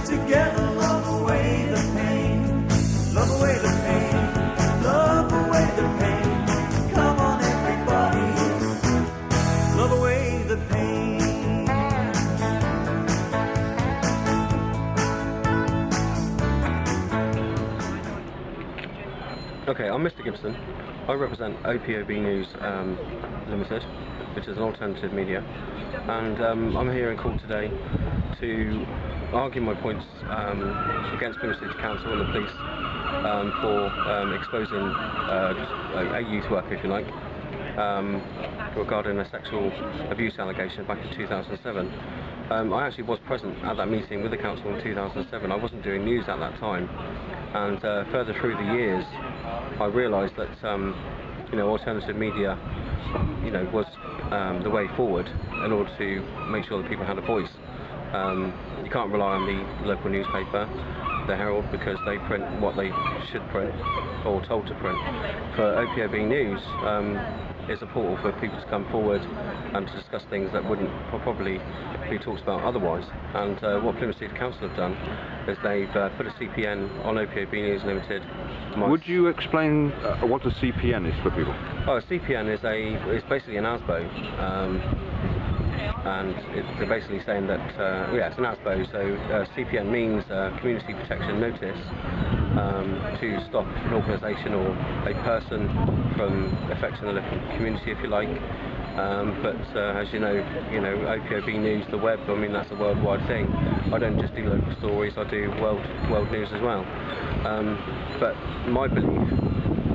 together, love away the pain, love away the pain, love away the pain. Come on, everybody, love away the pain. Okay, I'm Mr. Gibson. I represent OPOB News Limited, which is an alternative media, and I'm here in court today to argue my points against Plymouth City Council and the police for exposing a youth worker, if you like, regarding a sexual abuse allegation back in 2007. I actually was present at that meeting with the council in 2007. I wasn't doing news at that time, and further through the years I realised that alternative media was the way forward in order to make sure that people had a voice. You can't rely on the local newspaper, the Herald, because they print what they should print or told to print. For OPOB News, it's a portal for people to come forward and to discuss things that wouldn't probably be talked about otherwise. And what Plymouth City Council have done is they've put a CPN on OPOB News Limited. Would you explain what a CPN is for people? Oh, a CPN is basically an ASBO, and they're basically saying that it's an ASBO. So CPN means Community Protection Notice, to stop an organisation or a person from affecting the local community, if you like. But as you know, OPOB News, the web, I mean, that's a worldwide thing. I don't just do local stories, I do world news as well. But my belief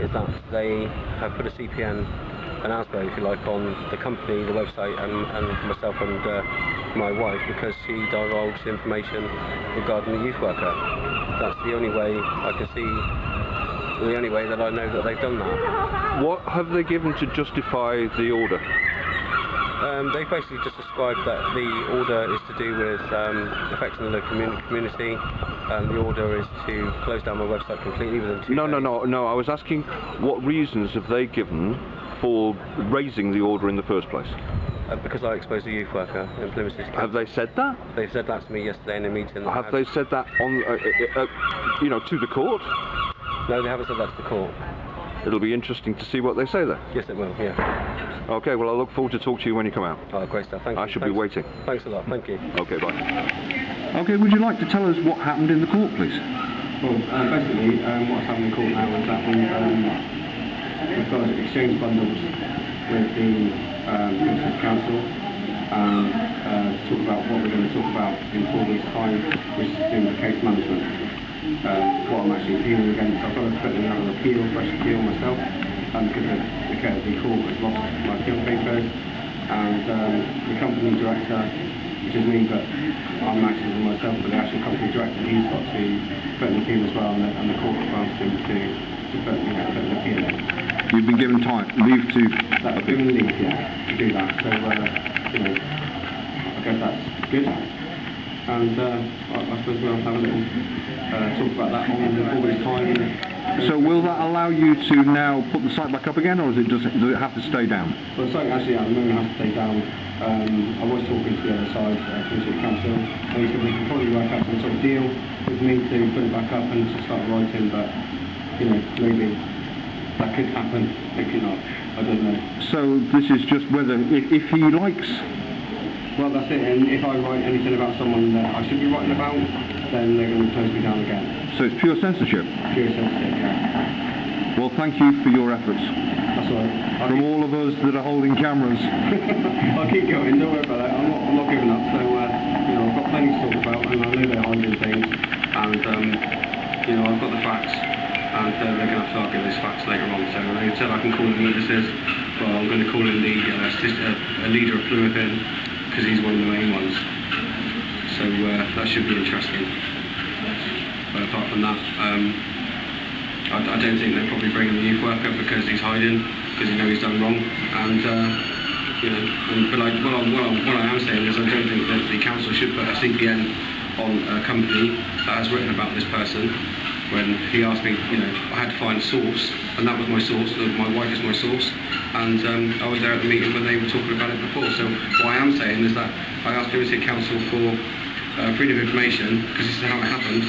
is that they have put a CPN, an ASBO, if you like, on the company, the website, and myself and my wife, because she divulged information regarding the youth worker. That's the only way I can see, the only way that I know that they've done that. What have they given to justify the order? They basically just described that the order is to do with affecting the local community. The order is to close down my website completely within 2 days. No. I was asking, what reasons have they given for raising the order in the first place? Because I exposed a youth worker in Plymouth City Council. Have they said that? They said that to me yesterday in a meeting. Have they said that on, to the court? No, they haven't said that to the court. It'll be interesting to see what they say there. Yes, it will, yeah. Okay, well, I look forward to talk to you when you come out. Oh, great stuff, thank you. I shall be waiting. Thanks a lot, thank you. Okay, bye. Okay, would you like to tell us what happened in the court, please? Well, basically, what's happening in court now is that we've got exchange bundles with the Plymouth Council to talk about what we're going to talk about in 4 weeks' time, which is to do with case management. What I'm actually appealing against. I've got to put in another appeal, fresh appeal myself, because the court has lost my appeal papers, and the company director, which is me, but I'm acting for myself, but the actual company director, he's got to put an appeal as well, and the court has asked him to put an appeal in. You've been given leave to... I've given leave, yeah, to do that, so, I guess that's good. And I suppose we'll have a little talk about that on 4 weeks' time. So will that allow you to now put the site back up again, or does it have to stay down? Well, the site actually at the moment has to stay down. I was talking to the other side, to the council, and he said we can probably work out some sort of deal with me to put it back up and to start writing, but maybe that could happen, it could not, I don't know. So this is just whether, if he likes... Well, that's it, and if I write anything about someone that I should be writing about, then they're going to close me down again. So it's pure censorship? Pure censorship, yeah. Well, thank you for your efforts. That's all right. From all of us that are holding cameras. I'll keep going, don't worry about that. I'm not giving up, so, I've got plenty to talk about, and I know they're hiding things, and, I've got the facts, and they're going to have to argue those facts later on, so they said I can call in witnesses. Well, I'm going to call in a leader of Plymouth in, because he's one of the main ones, so that should be interesting. But apart from that, I don't think they're probably bringing the youth worker because he's hiding, because he's done wrong, and but what I am saying is I don't think that the council should put a CPN on a company that has written about this person. When he asked me, I had to find a source, and that was my source. My wife is my source, and I was there at the meeting when they were talking about it before. So what I am saying is that I asked Plymouth City Council for freedom of information, because this is how it happened.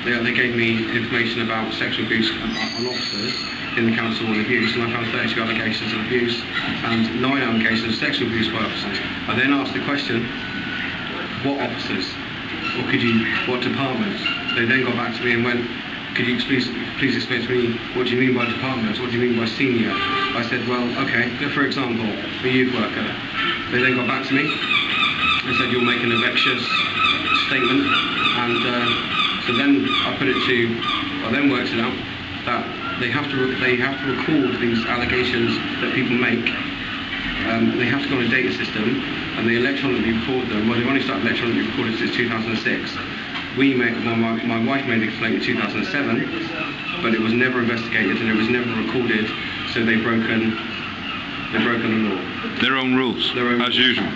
They gave me information about sexual abuse on officers in the council on abuse, and I found 32 allegations of abuse and 9 allegations of sexual abuse by officers. I then asked the question, what officers? Or what departments? They then got back to me and went, could you please explain to me, what do you mean by departments? What do you mean by senior? I said, well, okay, for example, a youth worker. They then got back to me and said, you'll make an vexatious statement, and so then I then worked it out that they have to record these allegations that people make. They have to go on a data system, and they electronically record them. Well, they've only started electronically recording since 2006. My wife made a complaint in 2007, but it was never investigated and it was never recorded. So they've broken the law. Their own rules, as usual.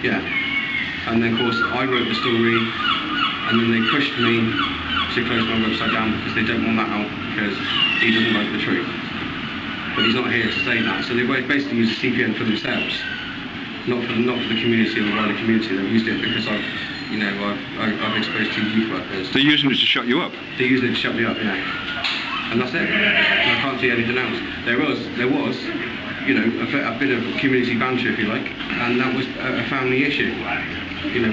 Yeah. And then, of course, I wrote the story, and then they pushed me to close my website down because they don't want that out because he doesn't like the truth. But he's not here to say that. So they basically use a CPN for themselves, not for the community or the wider community. They've used it because I've exposed 2 youth workers. They're using it to shut you up? They're using it to shut me up, yeah. And that's it. I can't see anything else. There was, a bit of community banter, if you like, and that was a family issue,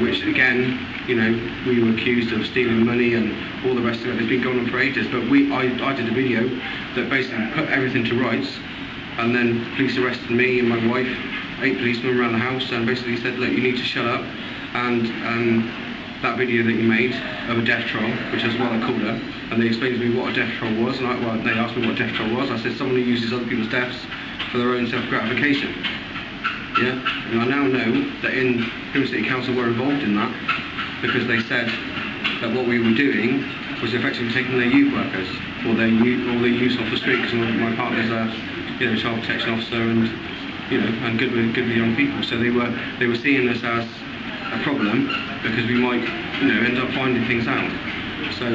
which again, we were accused of stealing money and all the rest of it. It's been going on for ages, but I did a video that basically put everything to rights, and then police arrested me and my wife, 8 policemen around the house, and basically said, look, you need to shut up. And that video that you made of a death troll, which is what I called her, and they explained to me what a death troll was, and they asked me what a death troll was. I said, someone who uses other people's deaths for their own self-gratification. Yeah, and I now know that in Plymouth City Council were involved in that, because they said that what we were doing was effectively taking their youth workers, or their youth off the street, because my partner's a child protection officer and good with young people. So they were seeing us as a problem because we might end up finding things out. So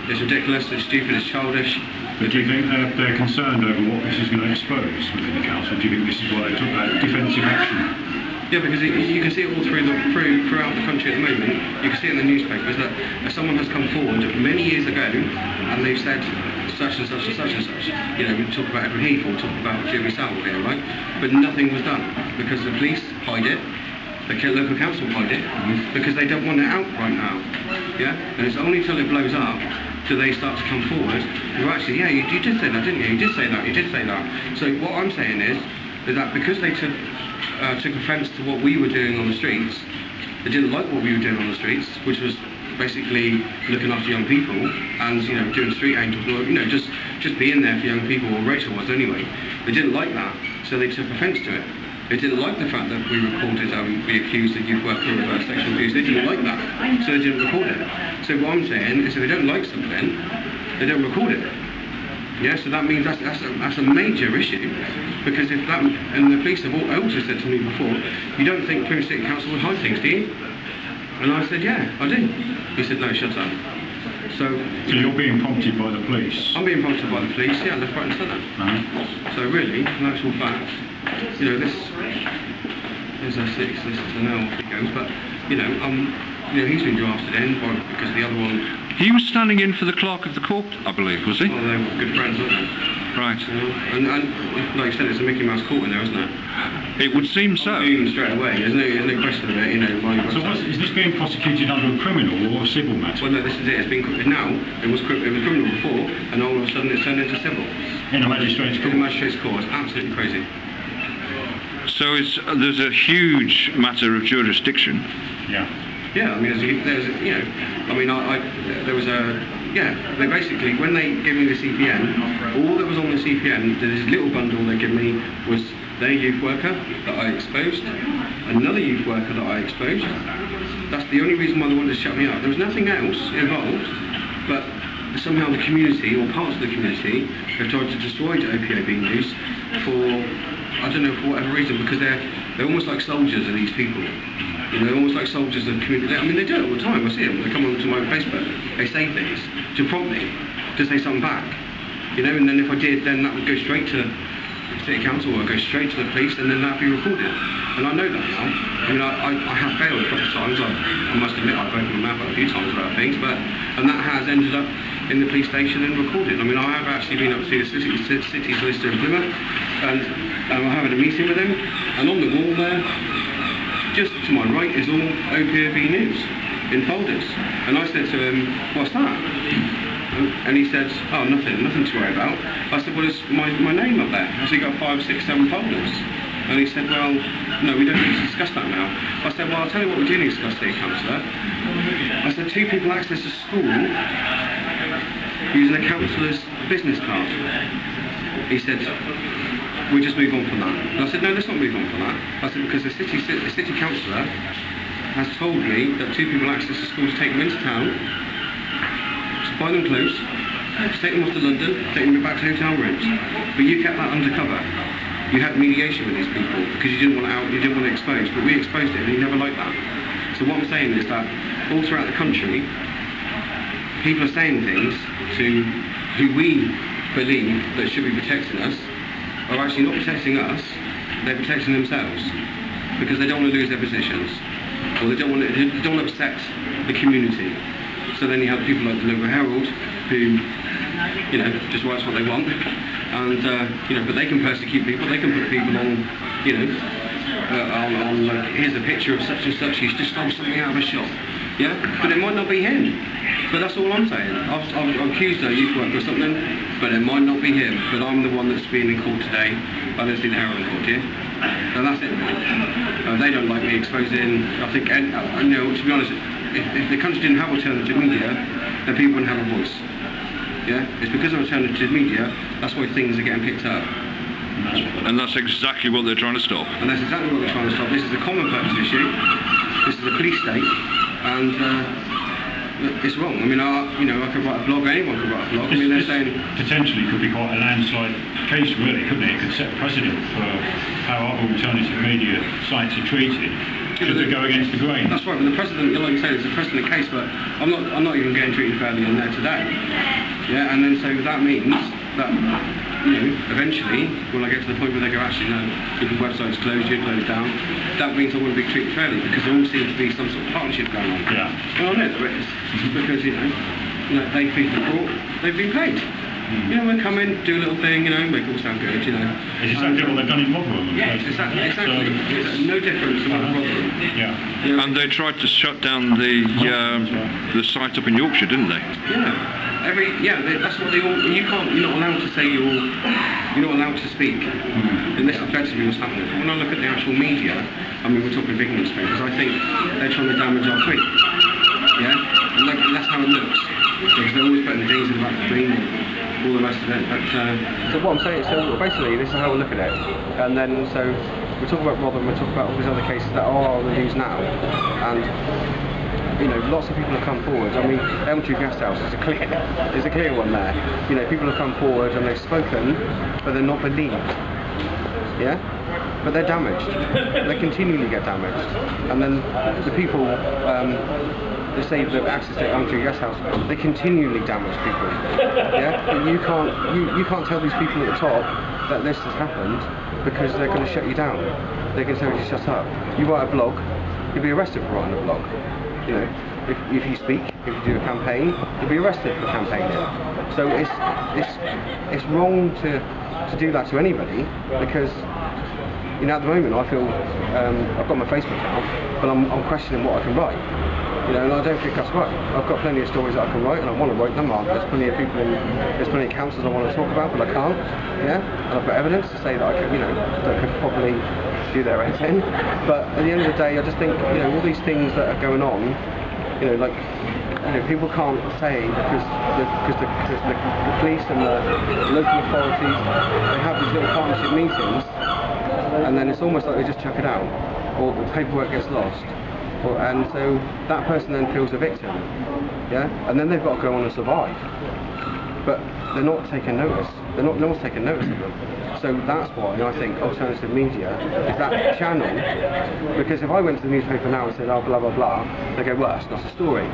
it's ridiculous, it's stupid, it's childish. But do you think they're concerned over what this is going to expose within the council? Do you think this is why they took that defensive action? Yeah, because you can see it all throughout the country at the moment. You can see it in the newspapers that if someone has come forward many years ago and they've said such and such and such and such, we talk about Edward Heath or talk about Jimmy Savile here, right? But nothing was done because the police hide it, the local council hide it, because they don't want it out right now. Yeah, and it's only till it blows up do they start to come forward. Well, actually, yeah, you did say that, didn't you? You did say that. So what I'm saying is that because they took offence to what we were doing on the streets, they didn't like what we were doing on the streets, which was basically looking after young people and doing street angels, just being there for young people, or Rachel was anyway. They didn't like that, so they took offence to it. They didn't like the fact that we recorded we accused a youth worker of sexual abuse. They didn't like that, so they didn't record it. So what I'm saying is if they don't like something, they don't record it. Yeah, so that means that's a major issue, because if that, and the police have also said to me before, you don't think Plymouth City Council would hide things, do you? And I said, yeah, I do. He said, no, shut up. So you're being prompted by the police? I'm being prompted by the police, yeah, left, right and centre. So really, in actual fact, this is a 6, this is an L, it goes, but, he's been drafted in because the other one... He was standing in for the clerk of the court, I believe, was he? Well, they were good friends, weren't they? Right. And like you said, it's a Mickey Mouse court in there, isn't it? It would seem so. Even straight away, there's no question of it, So is this being prosecuted under a criminal or a civil matter? Well, no, this is it. It was criminal before, and all of a sudden it's turned into civil. In a magistrate's court? In a magistrate's court. It's absolutely crazy. So there's a huge matter of jurisdiction. Yeah. Yeah, I mean, they basically, when they gave me the CPN, all that was on the CPN, this little bundle they gave me was their youth worker that I exposed, another youth worker that I exposed. That's the only reason why they wanted to shut me up. There was nothing else involved, but somehow the community, or parts of the community, have tried to destroy the OPOB news for whatever reason, because they're almost like soldiers of these people. Almost like soldiers of community. I mean, they do it all the time. I see them. They come onto my Facebook. They say things to prompt me to say something back. And then if I did, then that would go straight to City Council, or go straight to the police, and then that'd be recorded. And I know that now. I mean, I have failed a couple of times. I must admit, I've opened my mouth a few times about things, and that has ended up in the police station and recorded. I mean, I have actually been up to see the city solicitor in Plymouth, and I'm having a meeting with him, and on the wall there, just to my right, is all OPOB news in folders. And I said to him, "What's that?" And he said, "Oh, nothing to worry about." I said, "Well, it's my name up there." So he got 5, 6, 7 folders. And he said, "Well, no, we don't need to discuss that now." I said, "Well, I'll tell you what we do need to discuss here, Councillor." I said, 2 people access a school using a councillor's business card. He said, "We just move on from that." And I said, "No, let's not move on from that." I said, "Because the city councillor has told me that 2 people access the school to take them into town, to buy them clothes, to take them off to London, take them back to hotel rooms. But you kept that undercover. You had mediation with these people because you didn't want it out, you didn't want it exposed. But we exposed it and you never liked that." So what I'm saying is that all throughout the country, people are saying things to who we believe that should be protecting us, are actually not protecting us, they're protecting themselves. Because they don't want to lose their positions. Or they don't want to upset the community. So then you have people like the Local Herald who, you know, just writes what they want. And, you know, but they can persecute people, they can put people on, you know, on like, here's a picture of such and such, he's just stole something out of a shop. Yeah? But it might not be him. But that's all I'm saying. I've accused a youth worker or something, but it might not be him. But I'm the one that's being in court today. I don't see the Herald in court here. So that's it. They don't like me exposing, I think, and, you know, to be honest, if the country didn't have alternative media, then people wouldn't have a voice. Yeah? It's because of alternative media, that's why things are getting picked up. And that's exactly what they're trying to stop. And that's exactly what they're trying to stop. This is a common purpose issue. This is a police state. And it's wrong. I mean, you know, I could write a blog, anyone could write a blog. I mean, they're saying... Potentially could be quite a landslide case, really, couldn't it? It could set a precedent for how other alternative media sites are treated. Should they go against the grain? That's right, but the precedent, like you say, it's a precedent case, but I'm not even getting treated fairly on there today. Yeah, and then so that means that, you know, eventually, when I get to the point where they go, actually, no, if your website's closed, you're closed down, that means I wouldn't be treated fairly, because there all seems to be some sort of partnership going on. Yeah. Well, I know there is, because, you know, they feed the court, they've been paid. You know, they come in, do a little thing, you know, make it all sound good, you know. It's exactly what they've done in Rotherham. Yeah, exactly. It's no different to what Rotherham. Yeah. You know, And they tried to shut down the site up in Yorkshire, didn't they? Yeah. That's what they all. You're not allowed to say you're not allowed to speak. And this is effectively what's happening. But when I look at the actual media, I mean, we're talking big newspapers. I think they're trying to damage our tweet. Yeah, and that's how it looks. Because they're always putting things in the back of the screen and all the rest of it. But, so what I'm saying, so basically this is how we look at it. And then so we talk about Rotherham, we talk about all these other cases that are on the news now. And you know, lots of people have come forward. I mean, M2 Guest House is a clear one there. You know, people have come forward and they've spoken, but they're not believed. Yeah? But they're damaged. They continually get damaged. And then the people they say that access to M2 Guest House, they continually damage people. Yeah? But you can't tell these people at the top that this has happened because they're going to shut you down. They're going to tell you to shut up. You write a blog, you'll be arrested for writing a blog. You know, if you speak, if you do a campaign, you'll be arrested for campaigning. So it's wrong to do that to anybody, because you know, at the moment I feel I've got my Facebook account, but I'm questioning what I can write. You know, and I don't think that's right. I've got plenty of stories that I can write, and I want to write them. There's plenty of people, there's plenty of councils I want to talk about, but I can't. Yeah, and I've got evidence to say that I could, you know, that I could probably do their own thing. But at the end of the day, I just think, you know, all these things that are going on, you know, like, you know, people can't say because the police and the local authorities, they have these little partnership meetings, and then it's almost like they just chuck it out, or the paperwork gets lost. And so that person then feels a victim, yeah, and then they've got to go on and survive. But they're not taking notice. No one's taking notice of them. So that's why I think alternative media is that channel. Because if I went to the newspaper now and said, oh, blah blah blah, they go, well, that's not a story,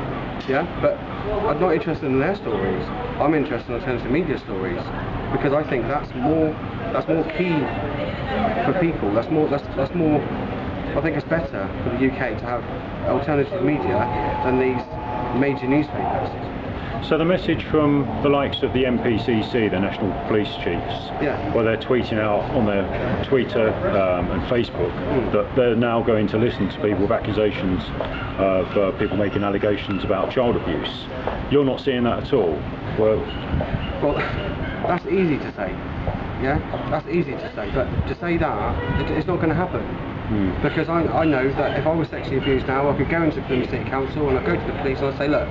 yeah. But I'm not interested in their stories. I'm interested in alternative media stories, because I think that's more key for people. That's more I think it's better for the UK to have alternative media than these major newspapers. So the message from the likes of the NPCC, the National Police Chiefs, where they're tweeting out on their Twitter and Facebook that they're now going to listen to people with accusations of people making allegations about child abuse. You're not seeing that at all? Well, that's easy to say. Yeah, that's easy to say, but to say that, it's not going to happen. Because I know that if I was sexually abused now, I could go into Plymouth City Council and I'd go to the police and I'd say, look,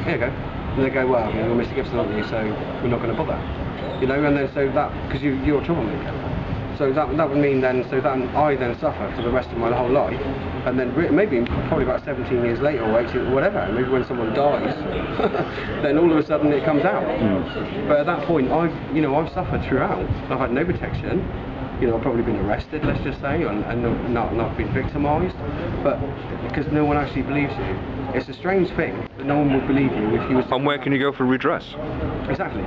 here you go. And they go, well, you know, Mr. Gibson, aren't you, so we're not going to bother. You know, and then so that, because you're a troublemaker. So that would mean then, so that I then suffer for the rest of my whole life, and then maybe probably about 17 years later or 18 or whatever, maybe when someone dies, then all of a sudden it comes out. But at that point, I've suffered throughout. I've had no protection. You know, I've probably been arrested, let's just say, and not been victimised, but because no one actually believes you. It's a strange thing that no one would believe you if you was... And where can you go for redress? Exactly.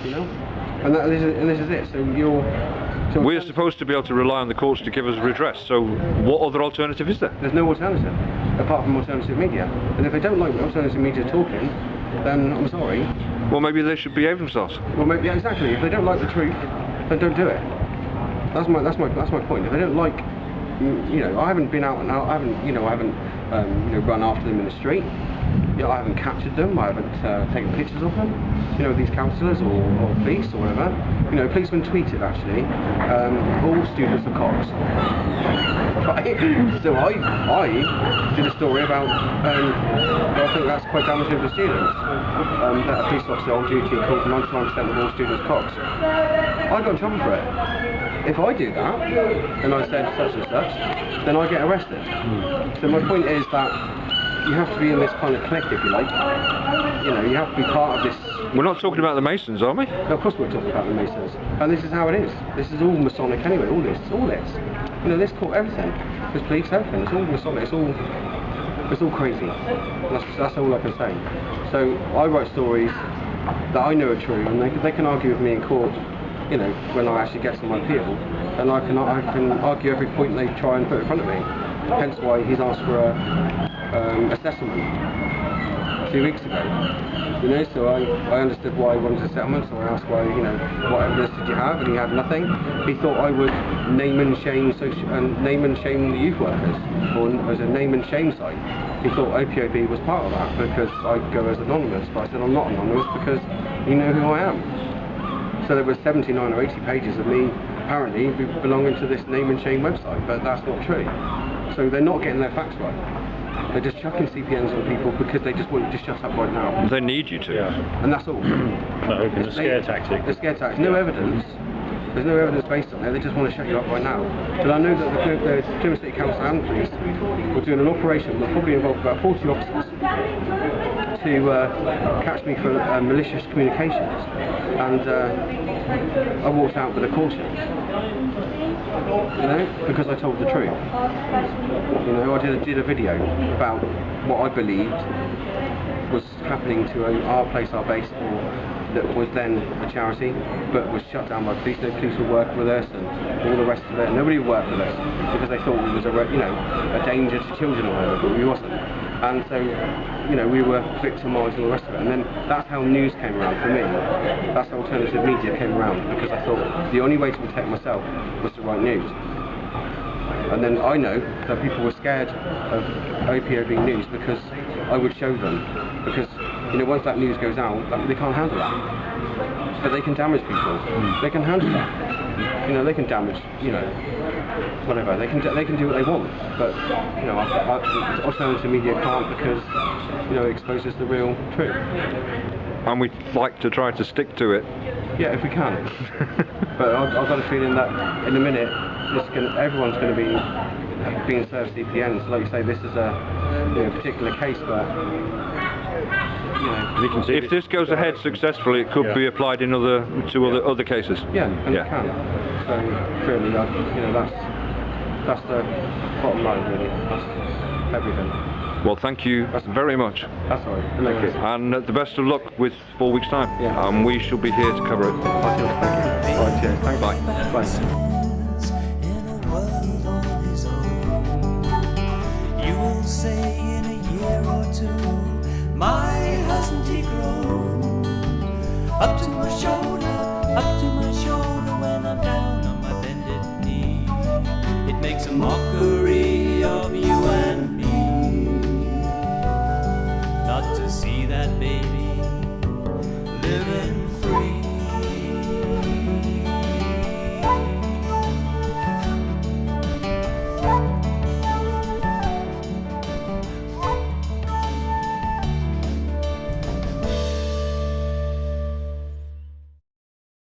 You know? And this is it, so we're supposed to be able to rely on the courts to give us redress, so what other alternative is there? There's no alternative, apart from alternative media. And if they don't like alternative media talking, then I'm sorry. Well, maybe they should behave themselves. Well, maybe, yeah, exactly. If they don't like the truth, then don't do it. That's my point. If they don't like, you know, I haven't been out and out. I haven't run after them in the street. You know, I haven't captured them. I haven't taken pictures of them. You know, these councillors or police or whatever. You know, policemen tweeted actually, all students are cops. Right? So I did a story about, I think that's quite damaging to students, that a police officer on duty called 99% of all students cops. I got in trouble for it. If I do that, and I said such and such, then I get arrested. So my point is that you have to be in this kind of clique, if you like. You know, you have to be part of this. We're not talking about the Masons, are we? No, of course we're talking about the Masons. And this is how it is. This is all Masonic anyway, all this. You know, this court, everything. This police, everything. It's all Masonic, it's all crazy. That's all I can say. So I write stories that I know are true, and they can argue with me in court, you know, when I actually get to my appeal, and I can argue every point they try and put in front of me. Hence why he's asked for a settlement 2 weeks ago. You know, so I understood why he wanted a settlement, so I asked why, you know, what evidence did you have, and he had nothing. He thought I would name and shame the youth workers, or as a name and shame site. He thought OPOB was part of that because I go as anonymous, but I said I'm not anonymous because you know who I am. So there was 79 or 80 pages of me apparently belonging to this name and shame website, but that's not true. So they're not getting their facts right. They're just chucking CPNs on people because they just want you to shut up right now. They need you to. Yeah. And that's all. It's a scare tactic. A scare tactic. No evidence. There's no evidence based on it. They just want to shut you up right now. But I know that the Plymouth City Council and police were doing an operation that probably involved about 40 officers to catch me for malicious communications. And I walked out with a caution. You know, because I told the truth. You know, I did a video about what I believed was happening to our place, our base, that was then a charity, but was shut down by police. No police would work with us, and all the rest of it. Nobody would work with us because they thought we was a danger to children or whatever, but we wasn't. And so, you know, we were victimised and all the rest of it. And then that's how news came around for me. That's how alternative media came around, because I thought the only way to protect myself was to write news. And then I know that people were scared of OPOB news because I would show them. Because, you know, once that news goes out, they can't handle that. But they can damage people. They can handle that. You know, they can damage, you know, whatever. They can do what they want. But, you know, alternative media can't because, you know, it exposes the real truth. And we'd like to try to stick to it. Yeah, if we can. But I've got a feeling that in a minute, everyone's going to be being served CPNs. Like you say, this is a particular case, but you know, if this goes ahead successfully, it could be applied in other cases. Yeah, and it can. So really, you know, that's the bottom line, really. That's everything. Well, thank you very much. That's all right. Thank you. And the best of luck with 4 weeks' time. Yeah. And we shall be here to cover it. Thank you. All right, cheers. Thanks. Bye. Bye. In a world all these say in a year or two, my hasn't he grown up to my shoulder when I'm down on my bended knee. It makes a mocker